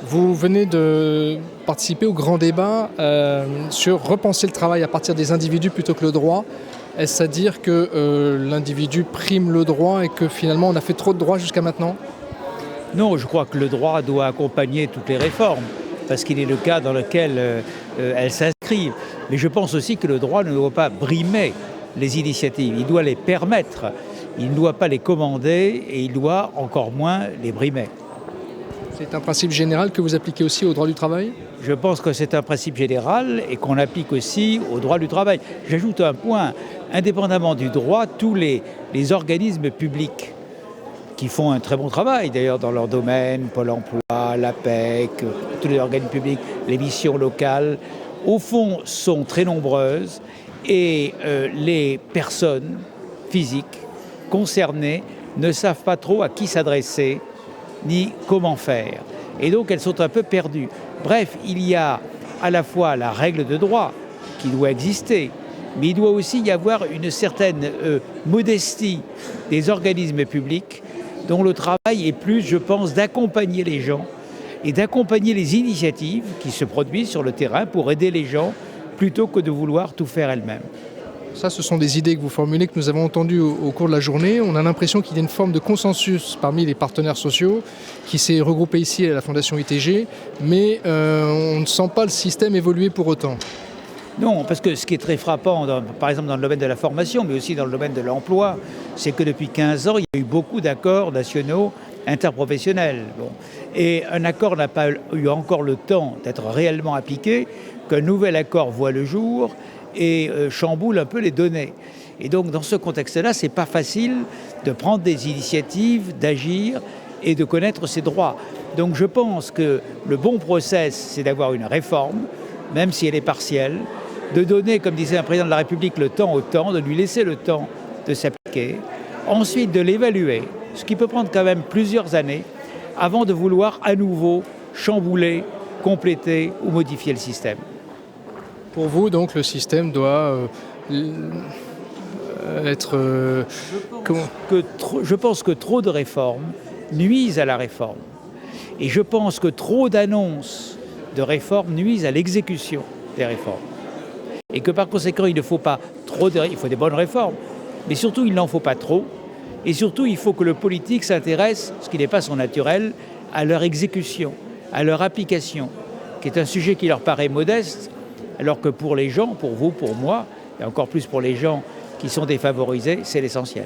Vous venez de participer au grand débat sur repenser le travail à partir des individus plutôt que le droit. Est-ce à dire que l'individu prime le droit et que finalement on a fait trop de droits jusqu'à maintenant? Non, je crois que le droit doit accompagner toutes les réformes, parce qu'il est le cas dans lequel elles s'inscrivent. Mais je pense aussi que le droit ne doit pas brimer les initiatives, il doit les permettre, il ne doit pas les commander et il doit encore moins les brimer. C'est un principe général que vous appliquez aussi au droit du travail? Je pense que c'est un principe général et qu'on applique aussi au droit du travail. J'ajoute un point, indépendamment du droit, tous les organismes publics qui font un très bon travail d'ailleurs dans leur domaine, Pôle emploi, l'APEC, tous les organismes publics, les missions locales, au fond sont très nombreuses et les personnes physiques concernées ne savent pas trop à qui s'adresser ni comment faire. Et donc elles sont un peu perdues. Bref, il y a à la fois la règle de droit qui doit exister, mais il doit aussi y avoir une certaine modestie des organismes publics dont le travail est plus, je pense, d'accompagner les gens et d'accompagner les initiatives qui se produisent sur le terrain pour aider les gens plutôt que de vouloir tout faire elles-mêmes. Ça, ce sont des idées que vous formulez, que nous avons entendues au cours de la journée. On a l'impression qu'il y a une forme de consensus parmi les partenaires sociaux qui s'est regroupé ici à la Fondation ITG, mais on ne sent pas le système évoluer pour autant. Non, parce que ce qui est très frappant, par exemple dans le domaine de la formation, mais aussi dans le domaine de l'emploi, c'est que depuis 15 ans, il y a eu beaucoup d'accords nationaux interprofessionnels. Bon. Et un accord n'a pas eu encore le temps d'être réellement appliqué, qu'un nouvel accord voit le jour et chamboule un peu les données. Et donc dans ce contexte-là, c'est pas facile de prendre des initiatives, d'agir et de connaître ses droits. Donc je pense que le bon process, c'est d'avoir une réforme, même si elle est partielle, de donner, comme disait un président de la République, le temps au temps, de lui laisser le temps de s'appliquer, ensuite de l'évaluer, ce qui peut prendre quand même plusieurs années, avant de vouloir à nouveau chambouler, compléter ou modifier le système. Pour vous, donc, le système doit être... Je pense que trop de réformes nuisent à la réforme. Et je pense que trop d'annonces de réformes nuisent à l'exécution des réformes. Et que par conséquent, il ne faut pas trop il faut des bonnes réformes, mais surtout, il n'en faut pas trop. Et surtout, il faut que le politique s'intéresse, ce qui n'est pas son naturel, à leur exécution, à leur application, qui est un sujet qui leur paraît modeste, alors que pour les gens, pour vous, pour moi, et encore plus pour les gens qui sont défavorisés, c'est l'essentiel.